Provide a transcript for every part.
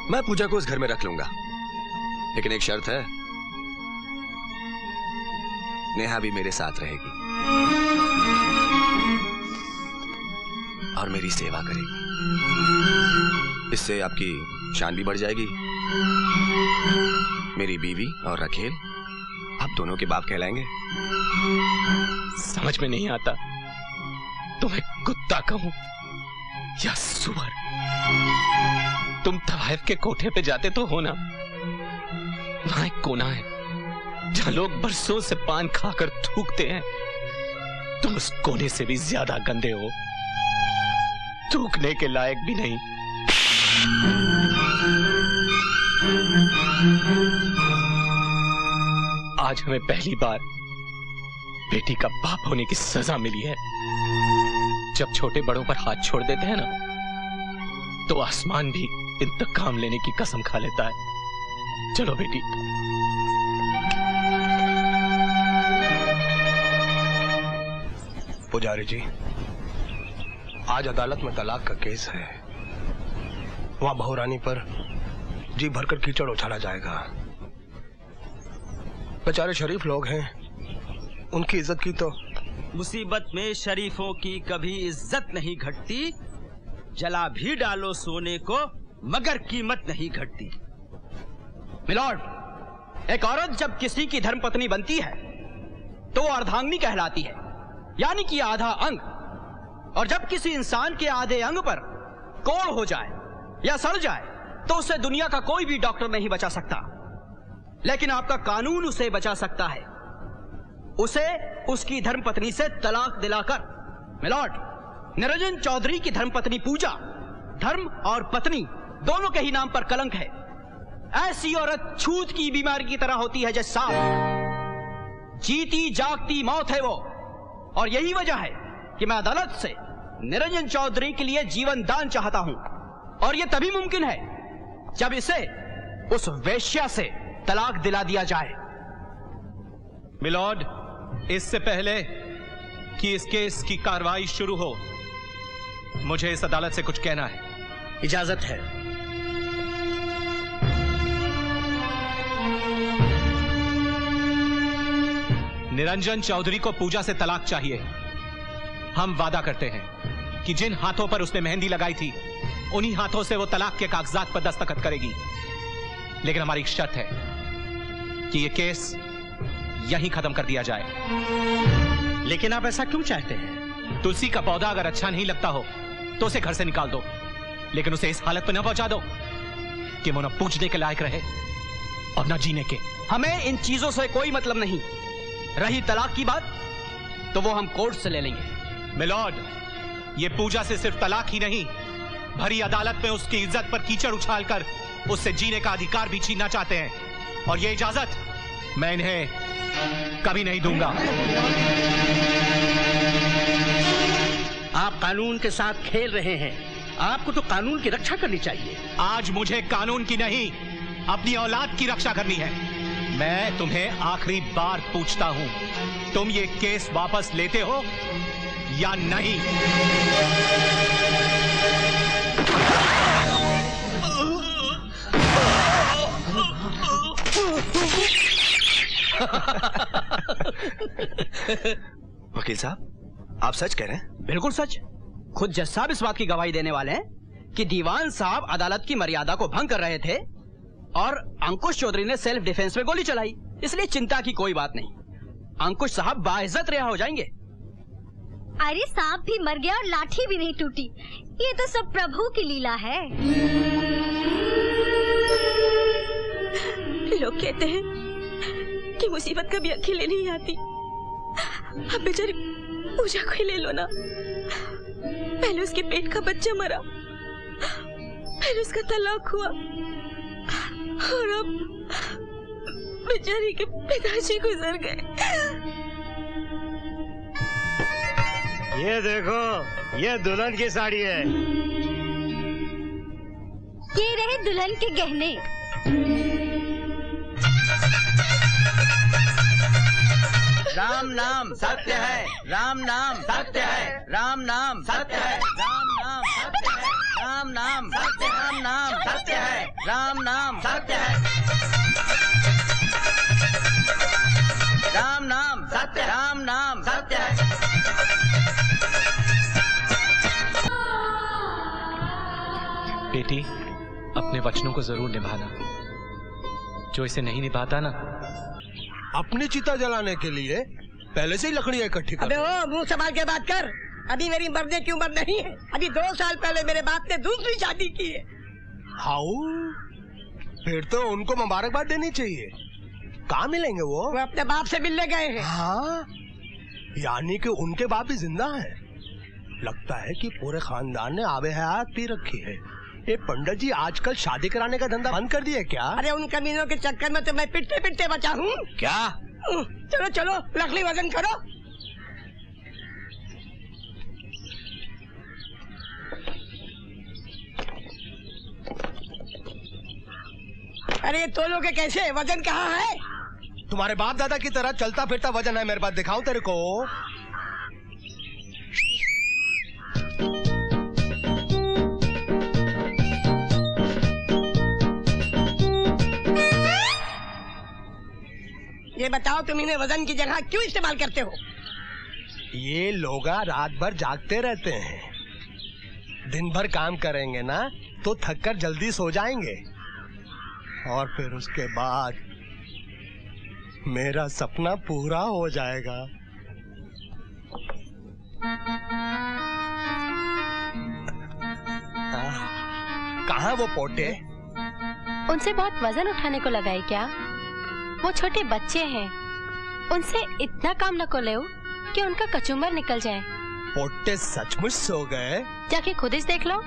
मैं पूजा को उस घर में रख लूंगा, लेकिन एक शर्त है, नेहा भी मेरे साथ रहेगी और मेरी सेवा करेगी। इससे आपकी शान भी बढ़ जाएगी। मेरी बीवी और रखेल आप दोनों के बाप कहलाएंगे। समझ में नहीं आता तुम्हें कुत्ता कहूं या सुअर। तुम तवाइफ के कोठे पे जाते तो हो ना, वहां एक कोना है जहां लोग बरसों से पान खाकर थूकते हैं। तुम उस कोने से भी ज्यादा गंदे हो, थूकने के लायक भी नहीं। आज हमें पहली बार बेटी का बाप होने की सजा मिली है। जब छोटे बड़ों पर हाथ छोड़ देते हैं ना, तो आसमान भी इंतकाम लेने की कसम खा लेता है। चलो बेटी। पुजारी जी, आज अदालत में तलाक का केस है। वहां बहुरानी पर जी भरकर कीचड़ उछाला जाएगा। बेचारे शरीफ लोग हैं, उनकी इज्जत की तो। मुसीबत में शरीफों की कभी इज्जत नहीं घटती। जला भी डालो सोने को मगर कीमत नहीं घटती। मिलॉर्ड, एक औरत जब किसी की धर्मपत्नी बनती है तो वो अर्धांगिनी कहलाती है, यानी कि आधा अंग। और जब किसी इंसान के आधे अंग पर कोढ़ हो जाए या सड़ जाए तो उसे दुनिया का कोई भी डॉक्टर नहीं बचा सकता, लेकिन आपका कानून उसे बचा सकता है, उसे उसकी धर्मपत्नी से तलाक दिलाकर। मिलॉर्ड, निरंजन चौधरी की धर्मपत्नी पूजा धर्म और पत्नी दोनों के ही नाम पर कलंक है। ऐसी औरत छूत की बीमारी की तरह होती है जैसे सांप। जीती जागती मौत है वो। और यही वजह है कि मैं अदालत से निरंजन चौधरी के लिए जीवन दान चाहता हूं, और यह तभी मुमकिन है जब इसे उस वेश्या से तलाक दिला दिया जाए। मिलॉर्ड, इससे पहले कि इस केस की कार्रवाई शुरू हो, मुझे इस अदालत से कुछ कहना है। इजाजत है। निरंजन चौधरी को पूजा से तलाक चाहिए। हम वादा करते हैं कि जिन हाथों पर उसने मेहंदी लगाई थी उन्हीं हाथों से वो तलाक के कागजात पर दस्तखत करेगी। लेकिन हमारी एक शर्त है कि ये केस यहीं खत्म कर दिया जाए। लेकिन आप ऐसा क्यों चाहते हैं? तुलसी का पौधा अगर अच्छा नहीं लगता हो तो उसे घर से निकाल दो, लेकिन उसे इस हालत पर न पहुंचा दो कि वो न पूजने के लायक रहे और न जीने के। हमें इन चीजों से कोई मतलब नहीं। रही तलाक की बात तो वो हम कोर्ट से ले लेंगे। मिलॉर्ड, ये पूजा से सिर्फ तलाक ही नहीं, भरी अदालत में उसकी इज्जत पर कीचड़ उछालकर उससे जीने का अधिकार भी छीनना चाहते हैं, और ये इजाजत मैं इन्हें कभी नहीं दूंगा। आप कानून के साथ खेल रहे हैं। आपको तो कानून की रक्षा करनी चाहिए। आज मुझे कानून की नहीं, अपनी औलाद की रक्षा करनी है। मैं तुम्हें आखिरी बार पूछता हूं, तुम ये केस वापस लेते हो या नहीं? वकील साहब, आप सच कह रहे हैं? बिल्कुल सच। खुद जज साहब इस बात की गवाही देने वाले हैं कि दीवान साहब अदालत की मर्यादा को भंग कर रहे थे और अंकुश चौधरी ने सेल्फ डिफेंस में गोली चलाई, इसलिए चिंता की कोई बात नहीं। अंकुश साहब बाइज्जत रिहा हो जाएंगे। अरे सांप भी मर गया और लाठी भी नहीं टूटी। ये तो सब प्रभु की लीला है। लोग कहते हैं कि मुसीबत कभी अकेले नहीं आती। अब बेचारी पूजा को ही ले लो ना। पहले उसके पेट का बच्चा मरा, फिर उसका तलाक हुआ, और अब बेचारी के पिताजी गुजर गए। ये देखो, ये दुल्हन की साड़ी है। ये रहे दुल्हन के गहने। राम नाम सत्य है, राम नाम सत्य है, राम नाम सत्य है, राम नाम सत्य है, राम राम नाम सत्य, राम नाम सत्य है, राम नाम सत्य है, राम नाम सत्य, राम नाम सत्य है। बेटी, अपने वचनों को जरूर निभाना। जो इसे नहीं निभाता ना, अपनी चिता जलाने के लिए पहले से ही लकड़ियां इकट्ठी कर। अबे ओ, मुंह संभाल के बात कर। अभी मेरी मरने की उम्र नहीं है। अभी 2 साल पहले मेरे बाप ने दूसरी शादी की है। हाउ, फिर तो उनको मुबारकबाद देनी चाहिए। कहाँ मिलेंगे वो अपने बाप से मिलने गए हैं। हाँ, यानी कि उनके बाप भी जिंदा हैं। लगता है कि पूरे खानदान ने आबे हयात पी रखी है। ये पंडित जी आजकल शादी कराने का धंधा बंद कर दिया क्या? अरे उन कमीनों के चक्कर में तो मैं पिटते पिटते बचा हूँ। क्या? चलो चलो, लकड़ी वजन करो। अरे तोलोगे कैसे? वजन कहाँ है? तुम्हारे बाप दादा की तरह चलता फिरता वजन है मेरे पास, दिखाऊं तेरे को? ये बताओ, तुम इन्हें वजन की जगह क्यों इस्तेमाल करते हो? ये लोग रात भर जागते रहते हैं। दिन भर काम करेंगे ना तो थक कर जल्दी सो जाएंगे, और फिर उसके बाद मेरा सपना पूरा हो जाएगा। कहाँ वो पोटे? उनसे बहुत वजन उठाने को लगा है क्या? वो छोटे बच्चे हैं, उनसे इतना काम न को ले कि उनका कचुम्बर निकल जाए। पोटे सचमुच सो गए? जाके खुद ही देख लो।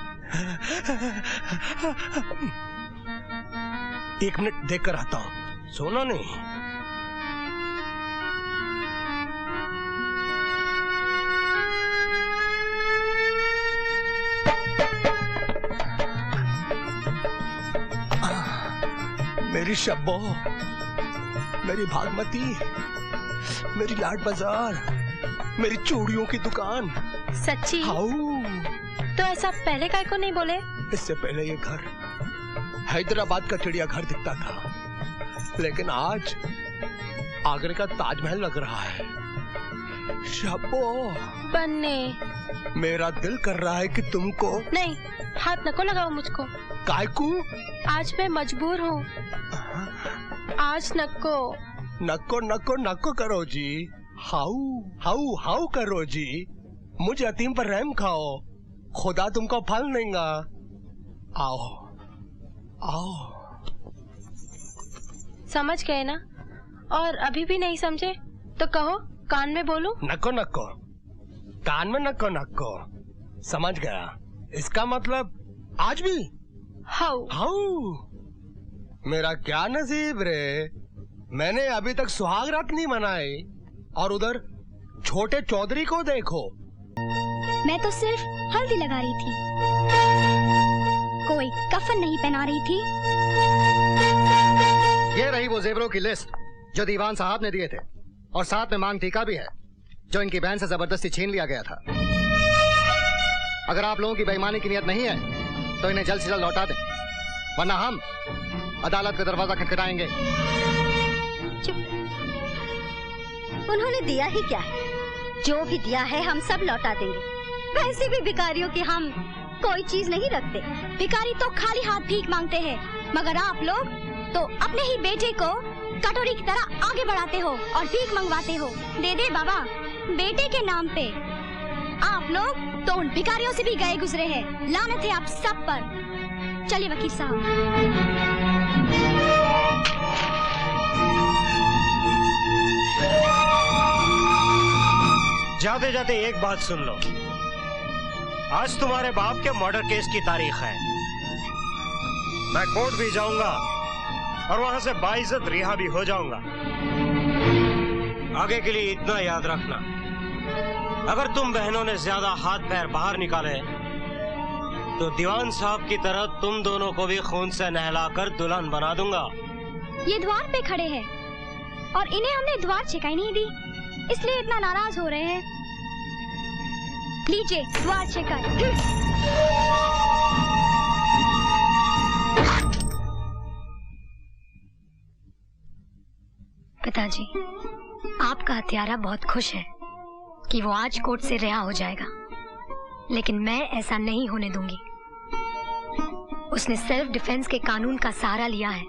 1 मिनट देख कर आता हूँ। सोना नहीं। मेरी शब्बो, मेरी भागमती, मेरी लाड बाजार, मेरी चूड़ियों की दुकान। सच्ची? हाउ? तो ऐसा पहले काय को नहीं बोले? इससे पहले ये घर हैदराबाद का चिड़ियाघर दिखता था, लेकिन आज आगरे का ताजमहल लग रहा है। शब्बो, बन्ने, मेरा दिल कर रहा है कि तुमको। नहीं, हाथ नको लगाओ मुझको। कायकू? आज मैं मजबूर हूँ। आज नको। नको नको नको करो जी। हाउ हाउ हाउ करो जी। मुझ यतीम पर रहम खाओ, खुदा तुमको फल देगा। आओ आओ। समझ गए ना? और अभी भी नहीं समझे तो कहो, कान में बोलूं? नको नको, कान में नको नको। समझ गया। इसका मतलब आज भी? How how. मेरा क्या नसीब रे, मैंने अभी तक सुहाग रात नहीं मनाई, और उधर छोटे चौधरी को देखो। मैं तो सिर्फ हल्दी लगा रही थी, कोई कफन नहीं पहना रही थी। ये रही वो जेवरों की लिस्ट जो दीवान साहब ने दिए थे, और साथ में मांग टीका भी है जो इनकी बहन से जबरदस्ती छीन लिया गया था। अगर आप लोगों की बेईमानी की नियत नहीं है तो इन्हें जल्द से जल्द लौटा दें, वरना हम अदालत का दरवाजा खटखटाएंगे। उन्होंने दिया ही क्या है? जो भी दिया है हम सब लौटा देंगे। वैसे भी भिखारियों की हम कोई चीज नहीं रखते। भिखारी तो खाली हाथ भीख मांगते हैं, मगर आप लोग तो अपने ही बेटे को कटोरी की तरह आगे बढ़ाते हो और भीख मंगवाते हो। दे दे बाबा, बेटे के नाम पे। आप लोग तो उन भिखारियों से भी गए गुजरे हैं। लानत है आप सब पर। चलिए वकील साहब। जाते जाते एक बात सुन लो, आज तुम्हारे बाप के मर्डर केस की तारीख है। मैं कोर्ट भी जाऊंगा और वहां से बाइज्जत रिहा भी हो जाऊंगा। आगे के लिए इतना याद रखना, अगर तुम बहनों ने ज्यादा हाथ पैर बाहर निकाले तो दीवान साहब की तरह तुम दोनों को भी खून से नहलाकर दुल्हन बना दूंगा। ये द्वार पे खड़े हैं और इन्हें हमने द्वार छिकाई नहीं दी, इसलिए इतना नाराज हो रहे हैं। लीजिए द्वार छिकाई। पिताजी, आपका हत्यारा बहुत खुश है कि वो आज कोर्ट से रिहा हो जाएगा, लेकिन मैं ऐसा नहीं होने दूंगी। उसने सेल्फ डिफेंस के कानून का सहारा लिया है,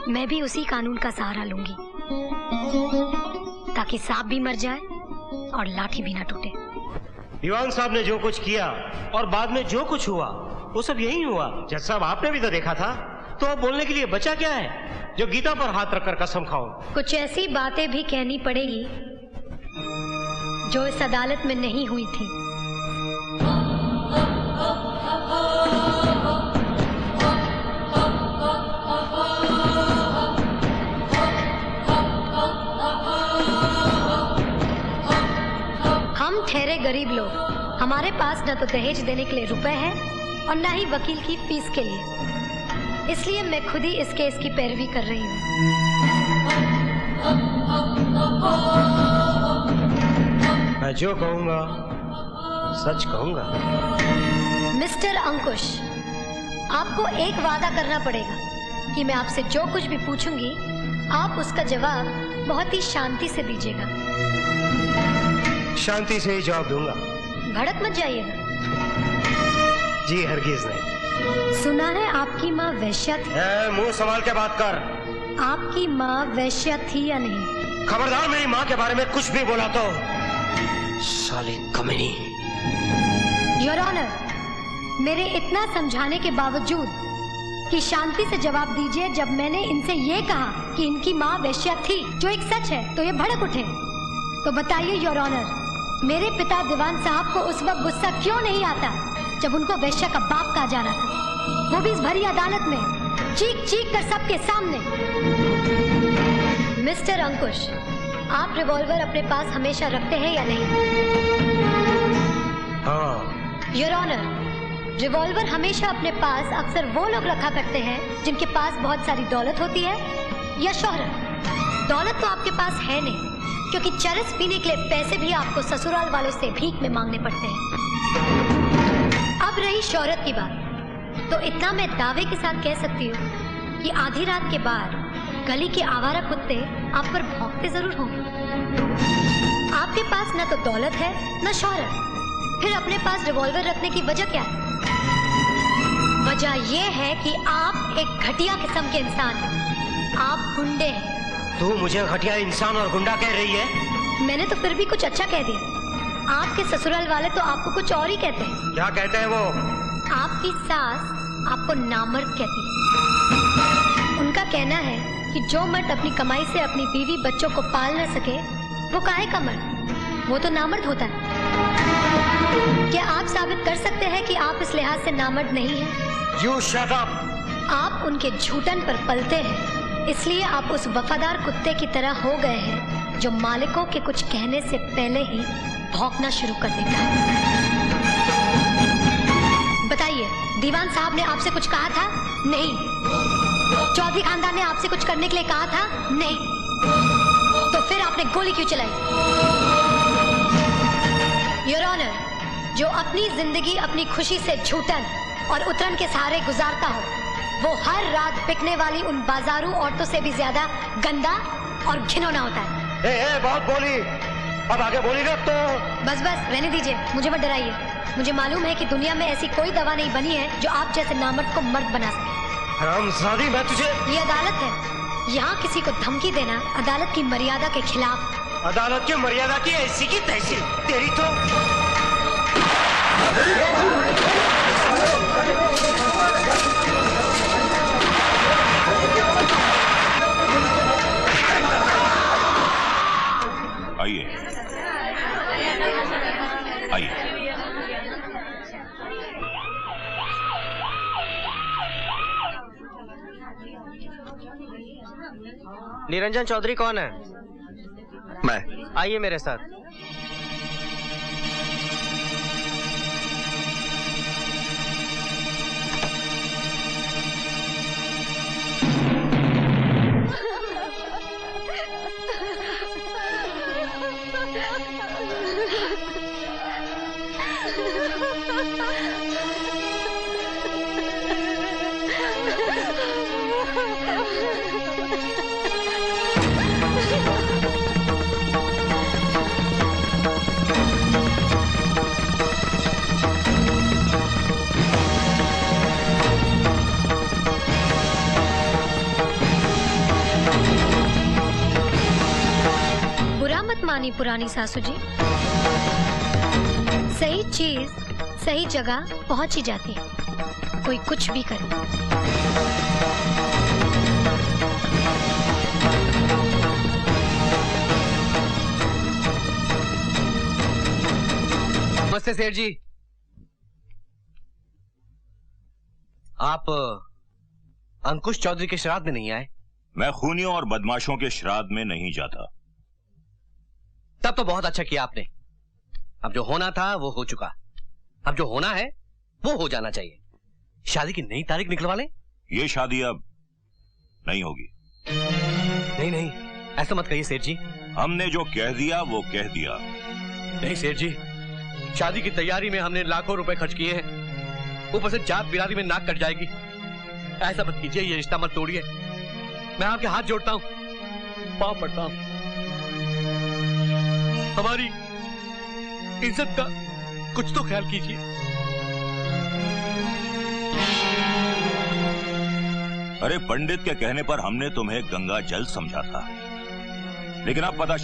मैं भी उसी कानून का सहारा लूंगी, ताकि सांप भी मर जाए और लाठी भी ना टूटे। दीवान साहब ने जो कुछ किया और बाद में जो कुछ हुआ वो सब यही हुआ। जज साहब, आपने भी तो देखा था, तो अब बोलने के लिए बचा क्या है जो गीता पर हाथ रखकर कसम खाओ? कुछ ऐसी बातें भी कहनी पड़ेगी जो इस अदालत में नहीं हुई थी। हम ठहरे गरीब लोग, हमारे पास न तो दहेज देने के लिए रुपए हैं और न ही वकील की फीस के लिए, इसलिए मैं खुद ही इस केस की पैरवी कर रही हूँ। मैं जो कहूँगा सच कहूँगा। मिस्टर अंकुश, आपको एक वादा करना पड़ेगा कि मैं आपसे जो कुछ भी पूछूंगी आप उसका जवाब बहुत ही शांति से दीजिएगा। शांति से ही जवाब दूंगा। भड़क मत जाइएगा। जी हरगिज नहीं। सुना है आपकी माँ वैश्या थी। मुंह संभाल के बात कर। आपकी माँ वैश्या थी या नहीं? खबरदार मेरी माँ के बारे में कुछ भी बोला तो साली कमीनी। योर ऑनर, मेरे इतना समझाने के बावजूद कि शांति से जवाब दीजिए, जब मैंने इनसे ये कहा कि इनकी माँ वैश्या थी, जो एक सच है, तो ये भड़क उठे। तो बताइए योर ऑनर, मेरे पिता दीवान साहब को उस वक्त गुस्सा क्यों नहीं आता जब उनको वैश्या का बाप कहा जा रहा था, वो भी इस भरी अदालत में, चीख चीख कर सबके सामने। मिस्टर अंकुश, आप रिवॉल्वर अपने पास हमेशा रखते हैं या नहीं? हाँ। योर ऑनर, रिवॉल्वर हमेशा अपने पास अक्सर वो लोग रखा करते हैं जिनके पास बहुत सारी दौलत होती है या शोहरत। दौलत तो आपके पास है नहीं, क्योंकि चरस पीने के लिए पैसे भी आपको ससुराल वालों से भीख में मांगने पड़ते हैं। अब रही शोहरत की बात, तो इतना मैं दावे के साथ कह सकती हूँ कि आधी रात के बाद गली के आवारा कुत्ते आप पर भौंकते जरूर होंगे। आपके पास न तो दौलत है न शोहरत, फिर अपने पास रिवॉल्वर रखने की वजह क्या है? वजह यह है कि आप एक घटिया किस्म के इंसान हैं, आप गुंडे हैं। तू मुझे घटिया इंसान और गुंडा कह रही है? मैंने तो फिर भी कुछ अच्छा कह दिया। आपके ससुराल वाले तो आपको कुछ और ही कहते हैं। क्या कहते हैं वो? आपकी सास आपको नामर्द कहती है। उनका कहना है कि जो मर्द अपनी कमाई से अपनी बीवी बच्चों को पाल न सके वो काहे का मर्द, वो तो नामर्द होता है। क्या आप साबित कर सकते हैं कि आप इस लिहाज से नामर्द नहीं हैं? You shut up! आप उनके झूठन पर पलते हैं, इसलिए आप उस वफादार कुत्ते की तरह हो गए हैं जो मालिकों के कुछ कहने से पहले ही भौंकना शुरू कर देता है। बताइए, दीवान साहब ने आपसे कुछ कहा था? नहीं। चौधरी खानदान ने आपसे कुछ करने के लिए कहा था? नहीं। तो फिर आपने गोली क्यों चलाई? योर ऑनर, जो अपनी जिंदगी अपनी खुशी से झूठन और उतरन के सहारे गुजारता हो, वो हर रात बिकने वाली उन बाजारू औरतों से भी ज्यादा गंदा और घिनौना होता है। बहुत बोली, अब आगे बोली ना तो। बस बस रहने दीजिए, मुझे मत डराइए। मुझे मालूम है कि दुनिया में ऐसी कोई दवा नहीं बनी है जो आप जैसे नामर्द को मर्द बना सके। हरामजादी, मैं तुझे। ये अदालत है, यहाँ किसी को धमकी देना अदालत की मर्यादा के खिलाफ। अदालत की मर्यादा की ऐसी की तैसी, तेरी तो। आइए आइए। निरंजन चौधरी कौन है? मैं। आइए मेरे साथ। मानी पुरानी सासू जी। सही चीज सही जगह पहुंच ही जाती है, कोई कुछ भी करे। नमस्ते सेठ जी। आप अंकुश चौधरी के श्राद्ध में नहीं आए? मैं खूनियों और बदमाशों के श्राद्ध में नहीं जाता। तब तो बहुत अच्छा किया आपने। अब जो होना था वो हो चुका, अब जो होना है वो हो जाना चाहिए। शादी की नई तारीख निकलवा लें। ये शादी अब नहीं होगी। नहीं नहीं, ऐसा मत कहिए सेठ जी। हमने जो कह दिया वो कह दिया। नहीं सेठ जी, शादी की तैयारी में हमने लाखों रुपए खर्च किए हैं, ऊपर से जात बिरादरी में नाक कट जाएगी। ऐसा मत कीजिए, ये रिश्ता मत तोड़िए। मैं आपके हाथ जोड़ता हूं, पांव पड़ता हूं। हमारी इज्जत का कुछ तो ख्याल कीजिए। अरे पंडित के कहने पर हमने तुम्हें गंगा जल समझा था, लेकिन अब पता